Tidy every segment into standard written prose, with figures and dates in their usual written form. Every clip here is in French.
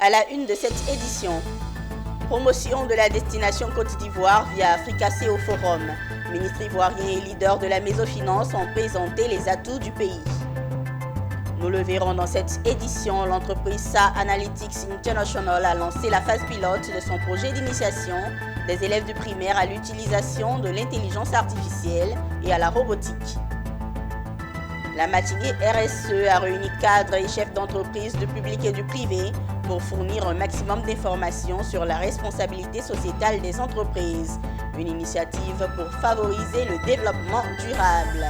À la une de cette édition, promotion de la destination Côte d'Ivoire via Africacé au Forum. Ministre ivoirien et leader de la mésofinance ont présenté les atouts du pays. Nous le verrons dans cette édition, l'entreprise SA Analytics International a lancé la phase pilote de son projet d'initiation des élèves du primaire à l'utilisation de l'intelligence artificielle et à la robotique. La matinée RSE a réuni cadres et chefs d'entreprise du public et du privé pour fournir un maximum d'informations sur la responsabilité sociétale des entreprises, une initiative pour favoriser le développement durable.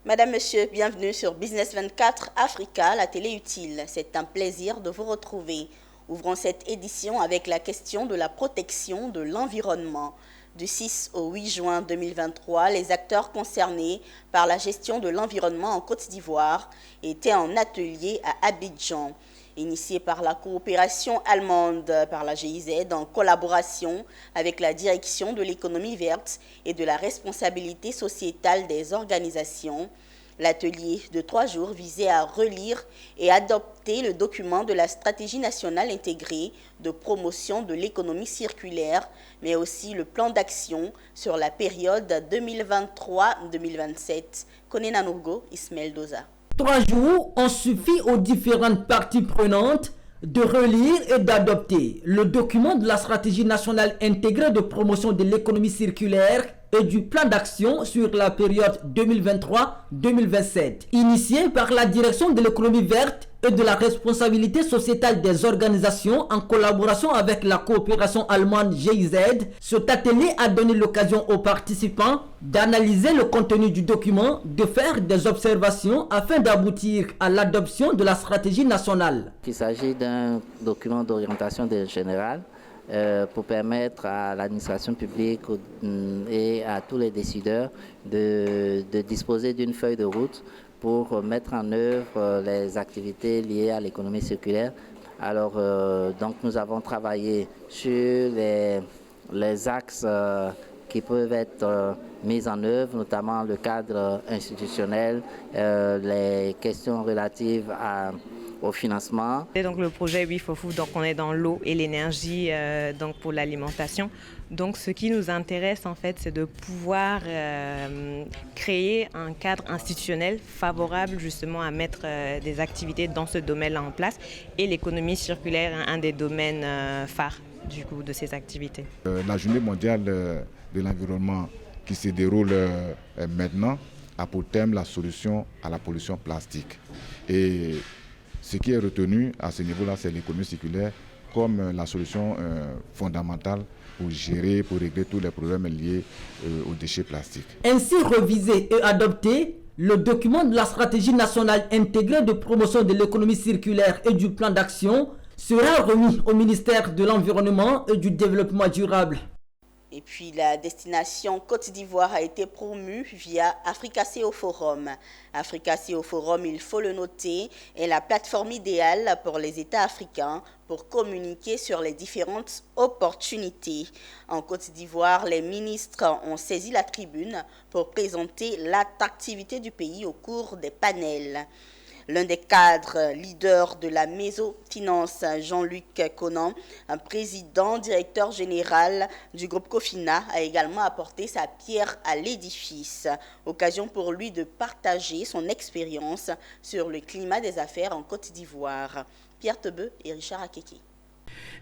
Madame, Monsieur, bienvenue sur Business 24 Africa, la télé utile. C'est un plaisir de vous retrouver. Ouvrons cette édition avec la question de la protection de l'environnement. Du 6 au 8 juin 2023, les acteurs concernés par la gestion de l'environnement en Côte d'Ivoire étaient en atelier à Abidjan. Initié par la coopération allemande par la GIZ en collaboration avec la direction de l'économie verte et de la responsabilité sociétale des organisations. L'atelier de 3 jours visait à relire et adopter le document de la stratégie nationale intégrée de promotion de l'économie circulaire, mais aussi le plan d'action sur la période 2023-2027. Konena Nourgo, Ismaël Doza. 3 jours ont suffi aux différentes parties prenantes de relire et d'adopter le document de la stratégie nationale intégrée de promotion de l'économie circulaire et du plan d'action sur la période 2023-2027, initié par la direction de l'économie verte et de la responsabilité sociétale des organisations en collaboration avec la coopération allemande GIZ. Cet atelier a donné l'occasion aux participants d'analyser le contenu du document, de faire des observations afin d'aboutir à l'adoption de la stratégie nationale. Il s'agit d'un document d'orientation générale pour permettre à l'administration publique et à tous les décideurs de disposer d'une feuille de route pour mettre en œuvre les activités liées à l'économie circulaire. Alors, donc nous avons travaillé sur les axes qui peuvent être mis en œuvre, notamment le cadre institutionnel, les questions relatives au financement. Et donc le projet We for Food, donc on est dans l'eau et l'énergie donc pour l'alimentation. Donc ce qui nous intéresse en fait, c'est de pouvoir créer un cadre institutionnel favorable justement à mettre des activités dans ce domaine-là en place. Et l'économie circulaire est un des domaines phares du coup de ces activités. La journée mondiale de l'environnement qui se déroule maintenant a pour thème la solution à la pollution plastique. Et ce qui est retenu à ce niveau-là, c'est l'économie circulaire comme la solution fondamentale pour gérer, pour régler tous les problèmes liés aux déchets plastiques. Ainsi révisé et adopté, le document de la stratégie nationale intégrée de promotion de l'économie circulaire et du plan d'action sera remis au ministère de l'Environnement et du Développement durable. Et puis la destination Côte d'Ivoire a été promue via Africacé au Forum. Africacé au Forum, il faut le noter, est la plateforme idéale pour les États africains pour communiquer sur les différentes opportunités. En Côte d'Ivoire, les ministres ont saisi la tribune pour présenter l'attractivité du pays au cours des panels. L'un des cadres leaders de la mésofinance, Jean-Luc Conan, un président directeur général du groupe Cofina, a également apporté sa pierre à l'édifice. Occasion pour lui de partager son expérience sur le climat des affaires en Côte d'Ivoire. Pierre Tebeu et Richard Akeke.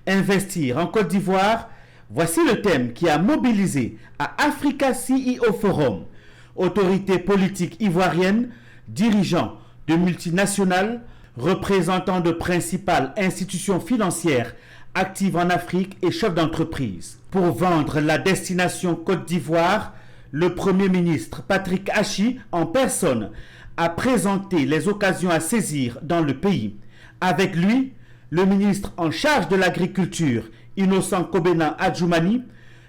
Investir en Côte d'Ivoire, voici le thème qui a mobilisé à Africa CEO Forum, autorités politiques ivoiriennes, dirigeants de multinationales, représentants de principales institutions financières actives en Afrique et chefs d'entreprise. Pour vendre la destination Côte d'Ivoire, le Premier ministre Patrick Hachi, en personne, a présenté les occasions à saisir dans le pays. Avec lui, le ministre en charge de l'agriculture, Innocent Kobena Adjoumani,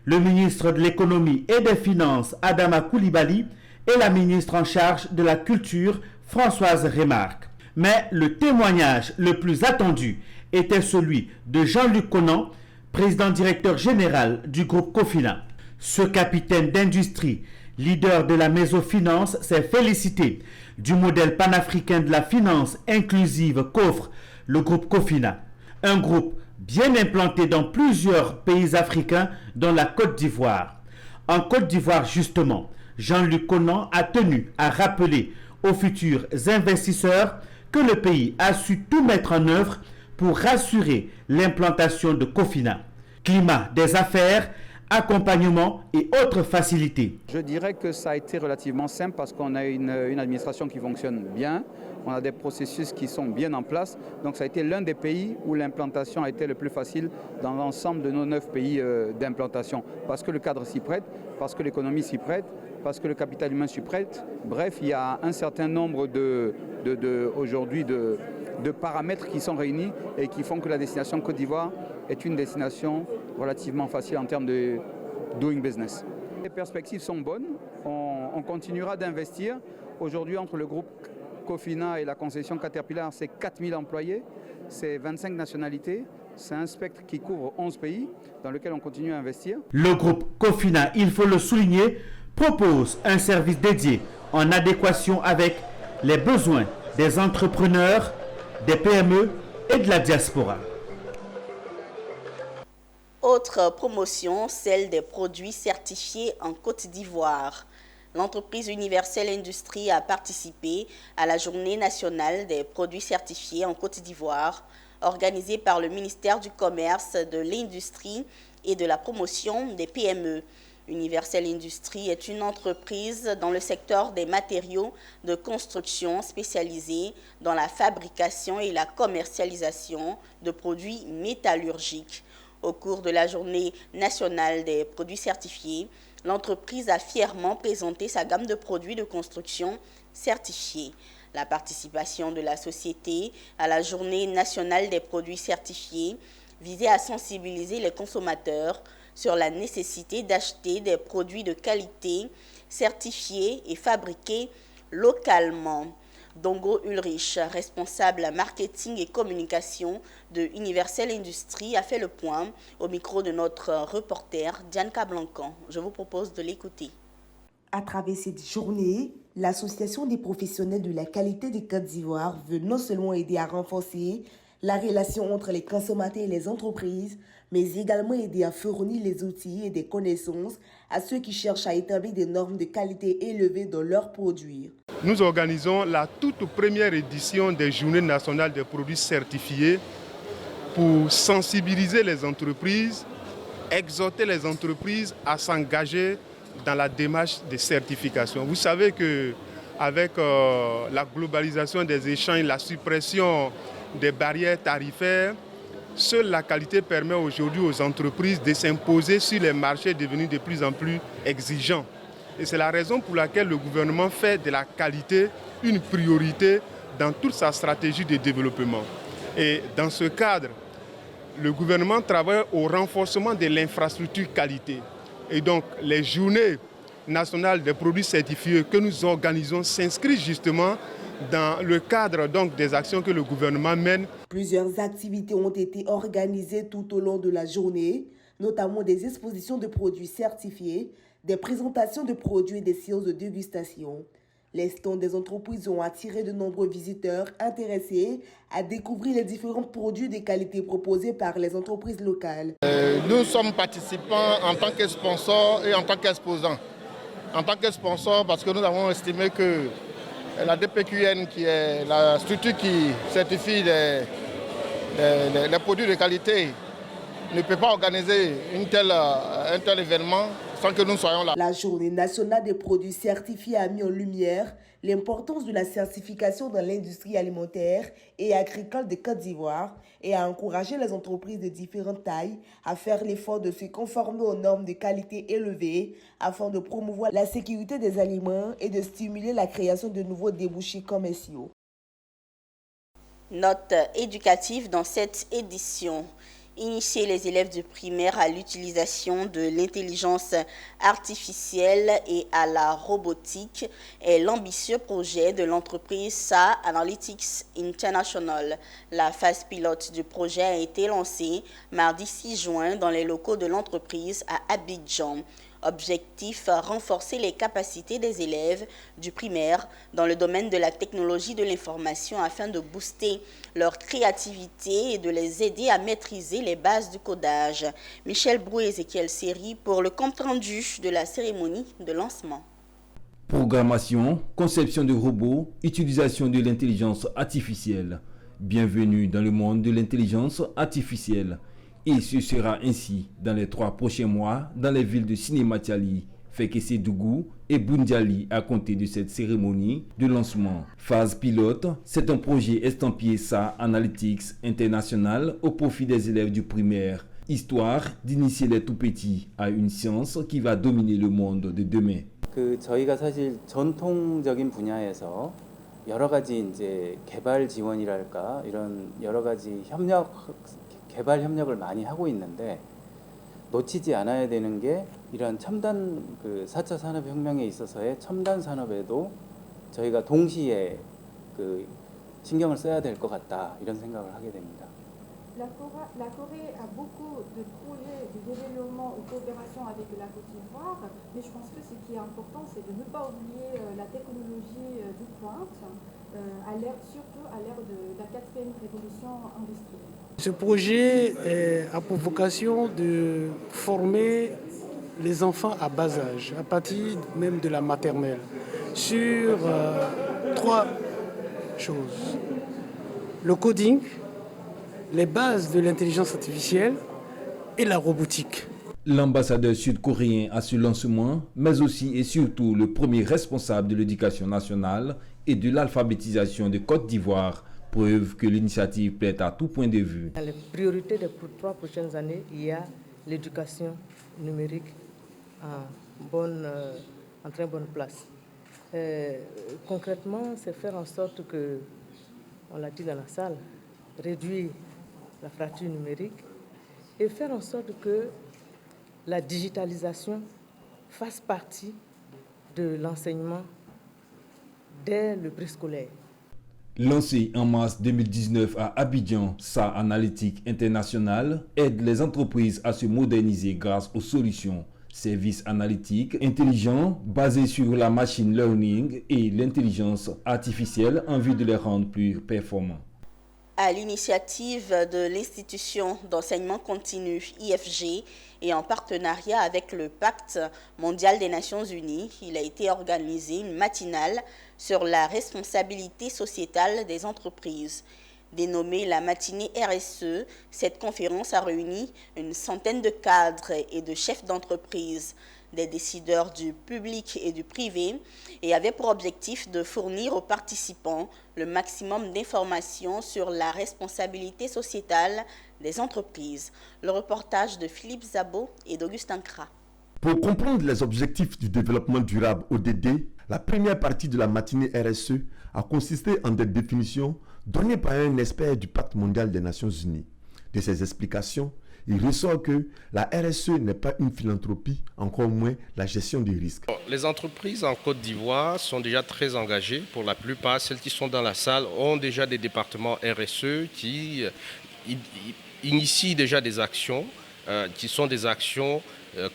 le ministre de l'économie et des finances, Adama Koulibaly, et la ministre en charge de la culture, Françoise Remarque. Mais le témoignage le plus attendu était celui de Jean-Luc Conan, président directeur général du groupe Cofina. Ce capitaine d'industrie leader de la mésofinance, s'est félicité du modèle panafricain de la finance inclusive qu'offre le groupe Cofina. Un groupe bien implanté dans plusieurs pays africains, dont la Côte d'Ivoire. En Côte d'Ivoire, justement, Jean-Luc Conan a tenu à rappeler aux futurs investisseurs que le pays a su tout mettre en œuvre pour rassurer l'implantation de Cofina. Climat des affaires, accompagnement et autres facilités. Je dirais que ça a été relativement simple parce qu'on a une administration qui fonctionne bien, on a des processus qui sont bien en place. Donc ça a été l'un des pays où l'implantation a été le plus facile dans l'ensemble de nos 9 pays d'implantation. Parce que le cadre s'y prête, parce que l'économie s'y prête, parce que le capital humain s'y prête. Bref, il y a un certain nombre aujourd'hui de paramètres qui sont réunis et qui font que la destination Côte d'Ivoire est une destination relativement facile en termes de doing business. Les perspectives sont bonnes, on continuera d'investir. Aujourd'hui, entre le groupe Cofina et la concession Caterpillar, c'est 4000 employés, c'est 25 nationalités, c'est un spectre qui couvre 11 pays dans lequel on continue à investir. Le groupe Cofina, il faut le souligner, propose un service dédié en adéquation avec les besoins des entrepreneurs, des PME et de la diaspora. Autre promotion, celle des produits certifiés en Côte d'Ivoire. L'entreprise Universelle Industrie a participé à la Journée nationale des produits certifiés en Côte d'Ivoire, organisée par le ministère du Commerce, de l'Industrie et de la Promotion des PME. Universelle Industrie est une entreprise dans le secteur des matériaux de construction spécialisée dans la fabrication et la commercialisation de produits métallurgiques. Au cours de la Journée nationale des produits certifiés, l'entreprise a fièrement présenté sa gamme de produits de construction certifiés. La participation de la société à la Journée nationale des produits certifiés visait à sensibiliser les consommateurs sur la nécessité d'acheter des produits de qualité certifiés et fabriqués localement. Dongo Ulrich, responsable marketing et communication de Universelle Industrie, a fait le point au micro de notre reporter Diane Cablancan. Je vous propose de l'écouter. À travers cette journée, l'Association des professionnels de la qualité de Côte d'Ivoire veut non seulement aider à renforcer la relation entre les consommateurs et les entreprises, mais également aider à fournir les outils et des connaissances à ceux qui cherchent à établir des normes de qualité élevées dans leurs produits. Nous organisons la toute première édition des Journées nationales des produits certifiés pour sensibiliser les entreprises, exhorter les entreprises à s'engager dans la démarche de certification. Vous savez qu'avec la globalisation des échanges, la suppression des barrières tarifaires, seule la qualité permet aujourd'hui aux entreprises de s'imposer sur les marchés devenus de plus en plus exigeants. Et c'est la raison pour laquelle le gouvernement fait de la qualité une priorité dans toute sa stratégie de développement. Et dans ce cadre, le gouvernement travaille au renforcement de l'infrastructure qualité. Et donc, les journées nationales des produits certifiés que nous organisons s'inscrivent justement dans le cadre donc, des actions que le gouvernement mène. Plusieurs activités ont été organisées tout au long de la journée, notamment des expositions de produits certifiés, des présentations de produits et des séances de dégustation. Les stands des entreprises ont attiré de nombreux visiteurs intéressés à découvrir les différents produits de qualité proposés par les entreprises locales. Nous sommes participants en tant que sponsors et en tant qu'exposants. En tant que sponsor, parce que nous avons estimé que la DPQN, qui est la structure qui certifie les produits de qualité, ne peut pas organiser un tel événement sans que nous soyons là. La Journée nationale des produits certifiés a mis en lumière l'importance de la certification dans l'industrie alimentaire et agricole de Côte d'Ivoire et a encouragé les entreprises de différentes tailles à faire l'effort de se conformer aux normes de qualité élevées afin de promouvoir la sécurité des aliments et de stimuler la création de nouveaux débouchés commerciaux. Note éducative dans cette édition. Initier les élèves du primaire à l'utilisation de l'intelligence artificielle et à la robotique est l'ambitieux projet de l'entreprise SA Analytics International. La phase pilote du projet a été lancée mardi 6 juin dans les locaux de l'entreprise à Abidjan. Objectif, renforcer les capacités des élèves du primaire dans le domaine de la technologie de l'information afin de booster leur créativité et de les aider à maîtriser les bases du codage. Michel Brou et Ezekiel Seri pour le compte-rendu de la cérémonie de lancement. Programmation, conception de robots, utilisation de l'intelligence artificielle. Bienvenue dans le monde de l'intelligence artificielle. Et ce sera ainsi dans les 3 prochains mois dans les villes de Sinématiali, Fekese-Dougou et Boundiali à compter de cette cérémonie de lancement. Phase pilote, c'est un projet estampillé SA Analytics International au profit des élèves du primaire, histoire d'initier les tout-petits à une science qui va dominer le monde de demain. 저희가 사실 전통적인 분야에서 여러 가지 이제 개발 지원이랄까 이런 여러 가지 개발 협력을 많이 하고 있는데 놓치지 않아야 되는 게 이런 첨단 4차 산업혁명에 있어서의 첨단 산업에도 저희가 동시에 신경을 써야 될 것 같다 이런 생각을 하게 됩니다. La Corée a beaucoup de projets de développement ou coopération avec la Côte d'Ivoire, mais je pense que ce qui est important, c'est de ne pas oublier la technologie de pointe, surtout à l'ère de la 4e révolution industrielle. Ce projet a pour vocation de former les enfants à bas âge, à partir même de la maternelle, sur 3 choses. Le coding, les bases de l'intelligence artificielle et la robotique. L'ambassadeur sud-coréen à ce lancement, mais aussi et surtout le premier responsable de l'éducation nationale et de l'alphabétisation de Côte d'Ivoire, preuve que l'initiative plaît à tout point de vue. Dans les priorités des 3 prochaines années, il y a l'éducation numérique en très bonne place. Concrètement, c'est faire en sorte que, on l'a dit dans la salle, réduire la fracture numérique et faire en sorte que la digitalisation fasse partie de l'enseignement dès le préscolaire. Lancé en mars 2019 à Abidjan, SA Analytics International aide les entreprises à se moderniser grâce aux solutions, services analytiques intelligents basés sur la machine learning et l'intelligence artificielle en vue de les rendre plus performants. À l'initiative de l'institution d'enseignement continu IFG et en partenariat avec le Pacte mondial des Nations Unies, il a été organisé une matinale sur la responsabilité sociétale des entreprises. Dénommée la matinée RSE, cette conférence a réuni une centaine de cadres et de chefs d'entreprise, des décideurs du public et du privé, et avait pour objectif de fournir aux participants le maximum d'informations sur la responsabilité sociétale des entreprises. Le reportage de Philippe Zabo et d'Augustin Kra. Pour comprendre les objectifs du développement durable ODD, la première partie de la matinée RSE a consisté en des définitions données par un expert du Pacte mondial des Nations Unies. De ces explications, il ressort que la RSE n'est pas une philanthropie, encore moins la gestion des risques. Les entreprises en Côte d'Ivoire sont déjà très engagées. Pour la plupart, celles qui sont dans la salle ont déjà des départements RSE qui initient déjà des actions, qui sont des actions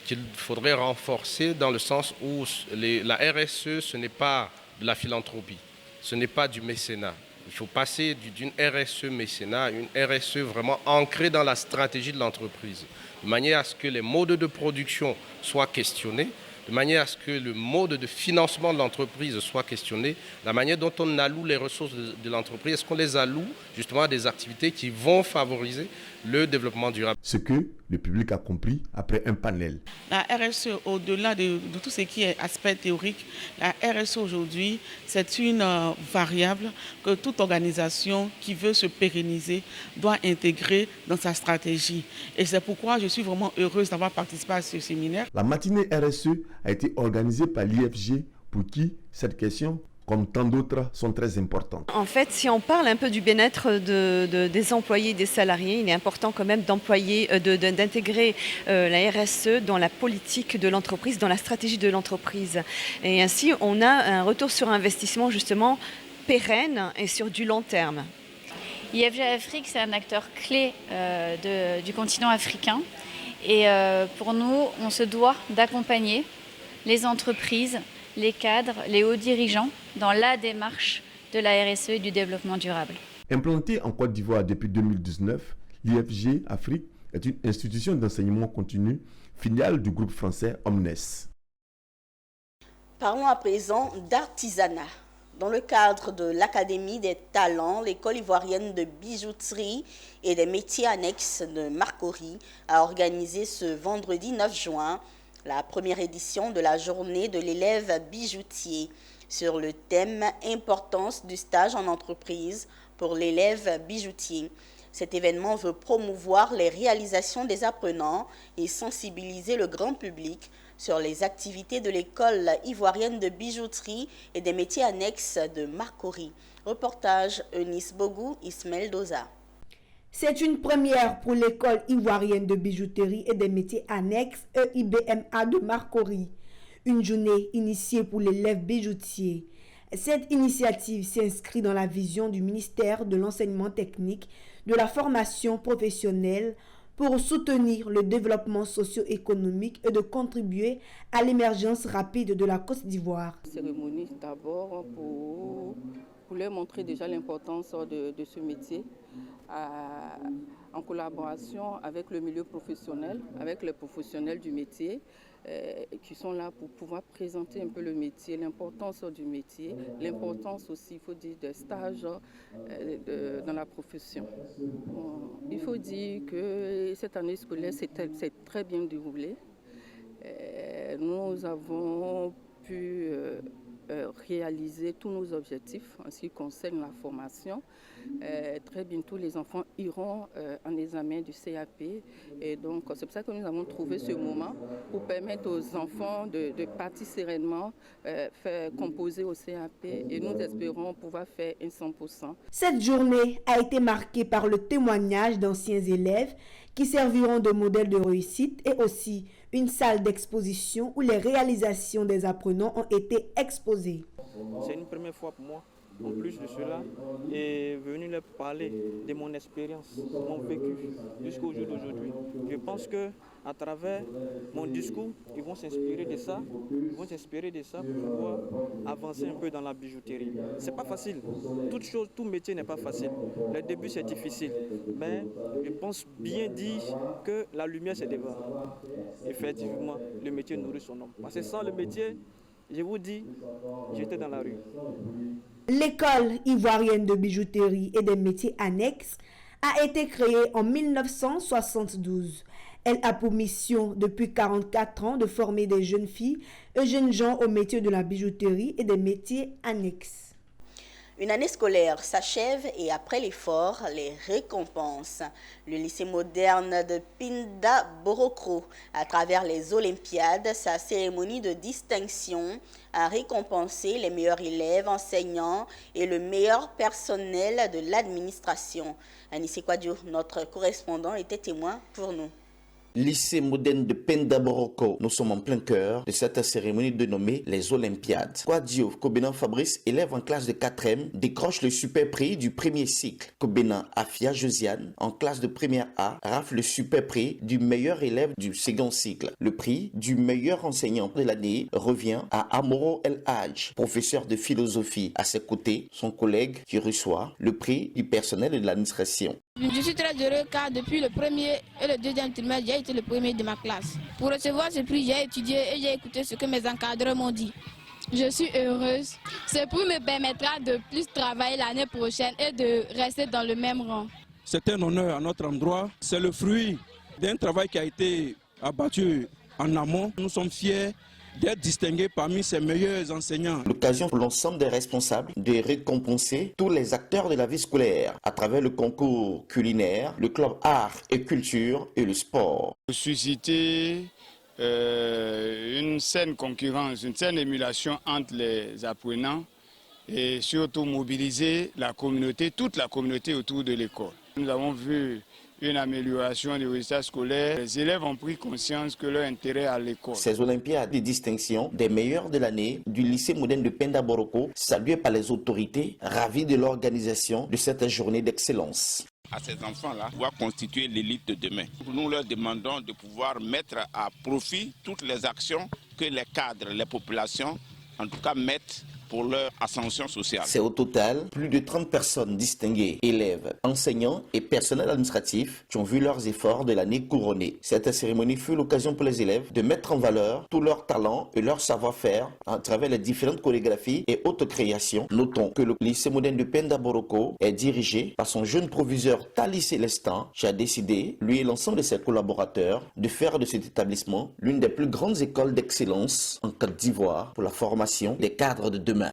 qu'il faudrait renforcer dans le sens où la RSE, ce n'est pas de la philanthropie, ce n'est pas du mécénat. Il faut passer d'une RSE mécénat à une RSE vraiment ancrée dans la stratégie de l'entreprise, de manière à ce que les modes de production soient questionnés, de manière à ce que le mode de financement de l'entreprise soit questionné, la manière dont on alloue les ressources de l'entreprise, est-ce qu'on les alloue justement à des activités qui vont favoriser le développement durable. Ce que le public a compris après un panel. La RSE, au-delà de tout ce qui est aspect théorique, la RSE aujourd'hui, c'est une variable que toute organisation qui veut se pérenniser doit intégrer dans sa stratégie. Et c'est pourquoi je suis vraiment heureuse d'avoir participé à ce séminaire. La matinée RSE a été organisée par l'IFG pour qui cette question, comme tant d'autres, sont très importantes. En fait, si on parle un peu du bien-être des employés, des salariés, il est important quand même d'intégrer la RSE dans la politique de l'entreprise, dans la stratégie de l'entreprise. Et ainsi, on a un retour sur investissement justement pérenne et sur du long terme. IFG Afrique, c'est un acteur clé du continent africain. Et pour nous, on se doit d'accompagner les entreprises, les cadres, les hauts dirigeants dans la démarche de la RSE et du développement durable. Implantée en Côte d'Ivoire depuis 2019, l'IFG Afrique est une institution d'enseignement continu, filiale du groupe français Omnes. Parlons à présent d'artisanat. Dans le cadre de l'Académie des talents, l'école ivoirienne de bijouterie et des métiers annexes de Marcory a organisé ce vendredi 9 juin la première édition de la journée de l'élève bijoutier sur le thème « Importance du stage en entreprise pour l'élève bijoutier ». Cet événement veut promouvoir les réalisations des apprenants et sensibiliser le grand public sur les activités de l'école ivoirienne de bijouterie et des métiers annexes de Marcory. Reportage Eunice Bogou, Ismaël Doza. C'est une première pour l'école ivoirienne de bijouterie et des métiers annexes EIBMA de Marcory. Une journée initiée pour l'élève bijoutier. Cette initiative s'inscrit dans la vision du ministère de l'enseignement technique, de la formation professionnelle pour soutenir le développement socio-économique et de contribuer à l'émergence rapide de la Côte d'Ivoire. Cérémonie d'abord pour leur montrer déjà l'importance de ce métier en collaboration avec le milieu professionnel, avec les professionnels du métier qui sont là pour pouvoir présenter un peu le métier, l'importance du métier, l'importance aussi, il faut dire, des stages dans la profession. Il faut dire que cette année scolaire s'est très bien déroulée. Nous avons pu réaliser tous nos objectifs en ce qui concerne la formation. Très bientôt, les enfants iront en examen du CAP et donc c'est pour ça que nous avons trouvé ce moment pour permettre aux enfants de partir sereinement, faire composer au CAP et nous espérons pouvoir faire un 100%. Cette journée a été marquée par le témoignage d'anciens élèves qui serviront de modèle de réussite et aussi une salle d'exposition où les réalisations des apprenants ont été exposées. C'est une première fois pour moi. En plus de cela, est venu leur parler de mon expérience, mon vécu jusqu'au jour d'aujourd'hui. Je pense que à travers mon discours, ils vont s'inspirer de ça, pour pouvoir avancer un peu dans la bijouterie. C'est pas facile. Toute chose, tout métier n'est pas facile. Le début c'est difficile, mais je pense bien dire que la lumière c'est devant. Effectivement, le métier nourrit son homme. Parce que sans le métier, je vous dis, j'étais dans la rue. L'école ivoirienne de bijouterie et des métiers annexes a été créée en 1972. Elle a pour mission depuis 44 ans de former des jeunes filles et jeunes gens au métier de la bijouterie et des métiers annexes. Une année scolaire s'achève et après l'effort, les récompenses. Le lycée moderne de Pinda Borokro, à travers les Olympiades, sa cérémonie de distinction a récompensé les meilleurs élèves, enseignants et le meilleur personnel de l'administration. Anissé Kouadio, notre correspondant, était témoin pour nous. Lycée moderne de Penda Boroko, nous sommes en plein cœur de cette cérémonie dénommée les Olympiades. Kouadio Kobenan Fabrice, élève en classe de 4e, décroche le super prix du premier cycle. Kobenan Afia Josiane, en classe de première A, rafle le super prix du meilleur élève du second cycle. Le prix du meilleur enseignant de l'année revient à Amoro El Hadj, professeur de philosophie. À ses côtés, son collègue qui reçoit le prix du personnel de l'administration. Je suis très heureux car depuis le premier et le deuxième trimestre, j'ai été le premier de ma classe. Pour recevoir ce prix, j'ai étudié et j'ai écouté ce que mes encadreurs m'ont dit. Je suis heureuse. Ce prix me permettra de plus travailler l'année prochaine et de rester dans le même rang. C'est un honneur à notre endroit. C'est le fruit d'un travail qui a été abattu en amont. Nous sommes fiers d'être distingués parmi ses meilleurs enseignants. L'occasion pour l'ensemble des responsables de récompenser tous les acteurs de la vie scolaire à travers le concours culinaire, le club art et culture et le sport. Susciter une saine concurrence, une saine émulation entre les apprenants et surtout mobiliser la communauté, toute la communauté autour de l'école. Nous avons vu une amélioration des résultats scolaires. Les élèves ont pris conscience que leur intérêt à l'école. Ces Olympiades de distinction des meilleurs de l'année du lycée moderne de Penda Boroko, saluées par les autorités, ravies de l'organisation de cette journée d'excellence. À ces enfants-là, doit constituer l'élite de demain. Nous leur demandons de pouvoir mettre à profit toutes les actions que les cadres, les populations, en tout cas, mettent pour leur ascension sociale. C'est au total plus de 30 personnes distinguées, élèves, enseignants et personnels administratifs qui ont vu leurs efforts de l'année couronnés. Cette cérémonie fut l'occasion pour les élèves de mettre en valeur tous leurs talents et leur savoir-faire à travers les différentes chorégraphies et autres créations. Notons que le lycée moderne de Penda Boroko est dirigé par son jeune proviseur Tali Célestin, qui a décidé, lui et l'ensemble de ses collaborateurs, de faire de cet établissement l'une des plus grandes écoles d'excellence en Côte d'Ivoire pour la formation des cadres de demain.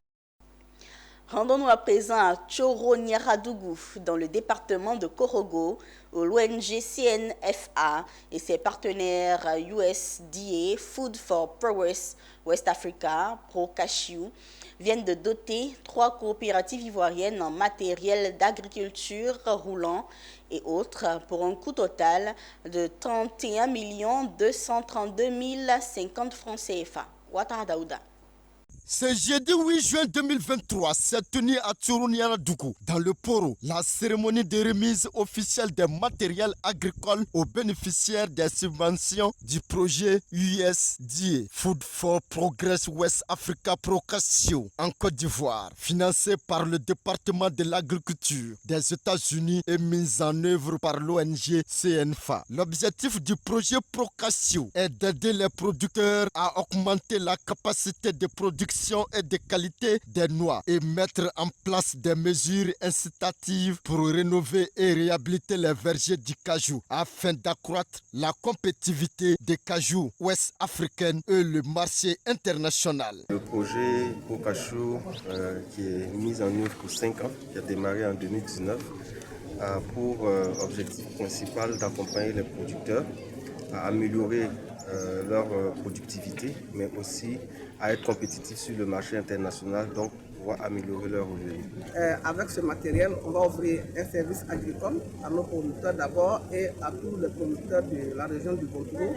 Rendons-nous à présent à Tchoro-Niaradougou, dans le département de Korogo, où l'ONG CNFA et ses partenaires USDA, Food for Progress West Africa, Pro-Cashew, viennent de doter 3 coopératives ivoiriennes en matériel d'agriculture roulant et autres pour un coût total de 31 232 050 francs CFA. Ouattara Daouda. Ce jeudi 8 juin 2023 s'est tenu à Tchoro-Niaradougou, dans le Poro, la cérémonie de remise officielle des matériels agricoles aux bénéficiaires des subventions du projet USDA, Food for Progress West Africa Pro-Cashew, en Côte d'Ivoire, financé par le département de l'agriculture des États-Unis et mis en œuvre par l'ONG CNFA. L'objectif du projet Pro-Cashew est d'aider les producteurs à augmenter la capacité de production et de qualité des noix et mettre en place des mesures incitatives pour rénover et réhabiliter les vergers du cajou afin d'accroître la compétitivité des cajous ouest africains et le marché international. Le projet Pro-Cashew qui est mis en œuvre pour 5 ans, qui a démarré en 2019, a pour objectif principal d'accompagner les producteurs à améliorer leur productivité, mais aussi à être compétitifs sur le marché international, donc pouvoir améliorer leur revenu. Avec ce matériel, on va offrir un service agricole à nos producteurs d'abord et à tous les producteurs de la région du Bordeaux.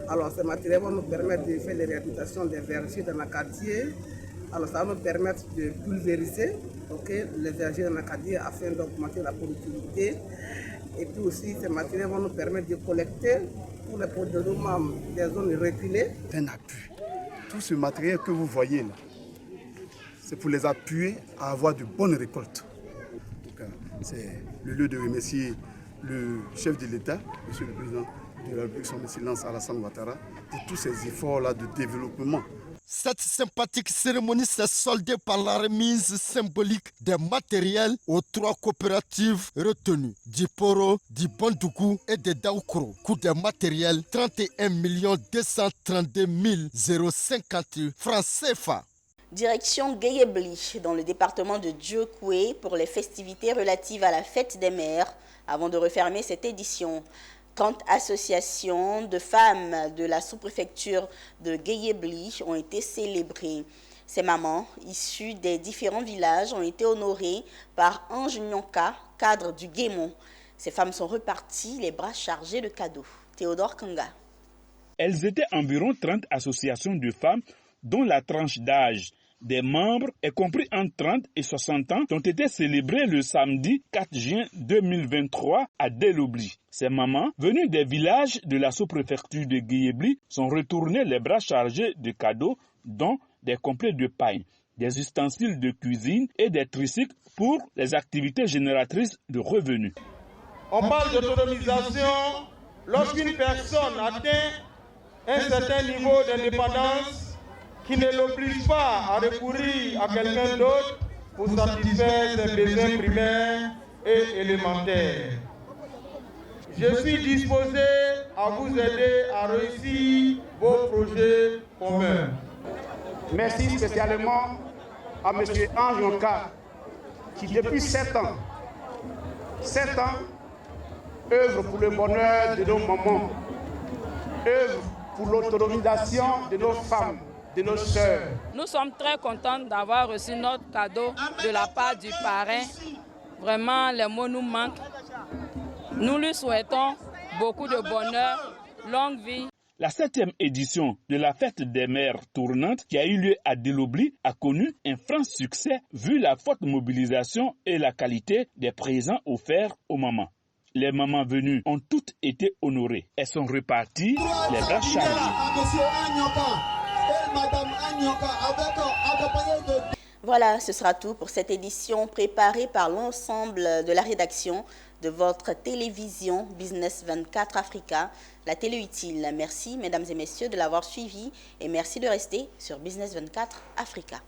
Alors, ce matériel va nous permettre de faire les réhabilitations des vergers dans l'Acadie. Alors, ça va nous permettre de pulvériser les vergers dans l'Acadie afin d'augmenter la productivité. Et puis aussi, ce matériel va nous permettre de collecter tous les produits des zones reculées. Un appui. Tout ce matériel que vous voyez là, c'est pour les appuyer à avoir de bonnes récoltes. C'est le lieu de remercier le chef de l'État, Monsieur le Président de la République, son Excellence Alassane Ouattara, de tous ces efforts-là de développement. Cette sympathique cérémonie s'est soldée par la remise symbolique des matériels aux 3 coopératives retenues, du Poro, du Bondougou et de Daoukro. Coût des matériels 31 232 050 francs CFA. Direction Guéyébli, dans le département de Djokoué, pour les festivités relatives à la fête des mères, avant de refermer cette édition. 30 associations de femmes de la sous-préfecture de Guéyébli ont été célébrées. Ces mamans, issues des différents villages, ont été honorées par Ange Nyonka, cadre du Guémon. Ces femmes sont reparties, les bras chargés de cadeaux. Théodore Kanga. Elles étaient environ 30 associations de femmes dont la tranche d'âge des membres est compris entre 30 et 60 ans, qui ont été célébrés le samedi 4 juin 2023 à Delobli. Ces mamans, venues des villages de la sous-préfecture de Guéyébli, sont retournées les bras chargés de cadeaux, dont des complets de paille, des ustensiles de cuisine et des tricycles pour les activités génératrices de revenus. On parle d'autonomisation lorsqu'une personne atteint un certain niveau d'indépendance qui ne l'oblige pas à recourir à quelqu'un d'autre pour satisfaire ses besoins primaires et élémentaires. Je suis disposé à vous aider à réussir vos projets communs. Merci spécialement à M. Ange Nyonka, qui depuis 7 ans, œuvre pour le bonheur de nos mamans, œuvre pour l'autonomisation de nos femmes, de nos sœurs. Nous sommes très contents d'avoir reçu notre cadeau de la part du parrain. Vraiment, les mots nous manquent. Nous lui souhaitons beaucoup de bonheur, longue vie. La 7e édition de la fête des mères tournantes qui a eu lieu à Delobli a connu un franc succès vu la forte mobilisation et la qualité des présents offerts aux mamans. Les mamans venues ont toutes été honorées. Elles sont reparties les bras chargés. Voilà, ce sera tout pour cette édition préparée par l'ensemble de la rédaction de votre télévision Business 24 Africa, la télé utile. Merci mesdames et messieurs de l'avoir suivi et merci de rester sur Business 24 Africa.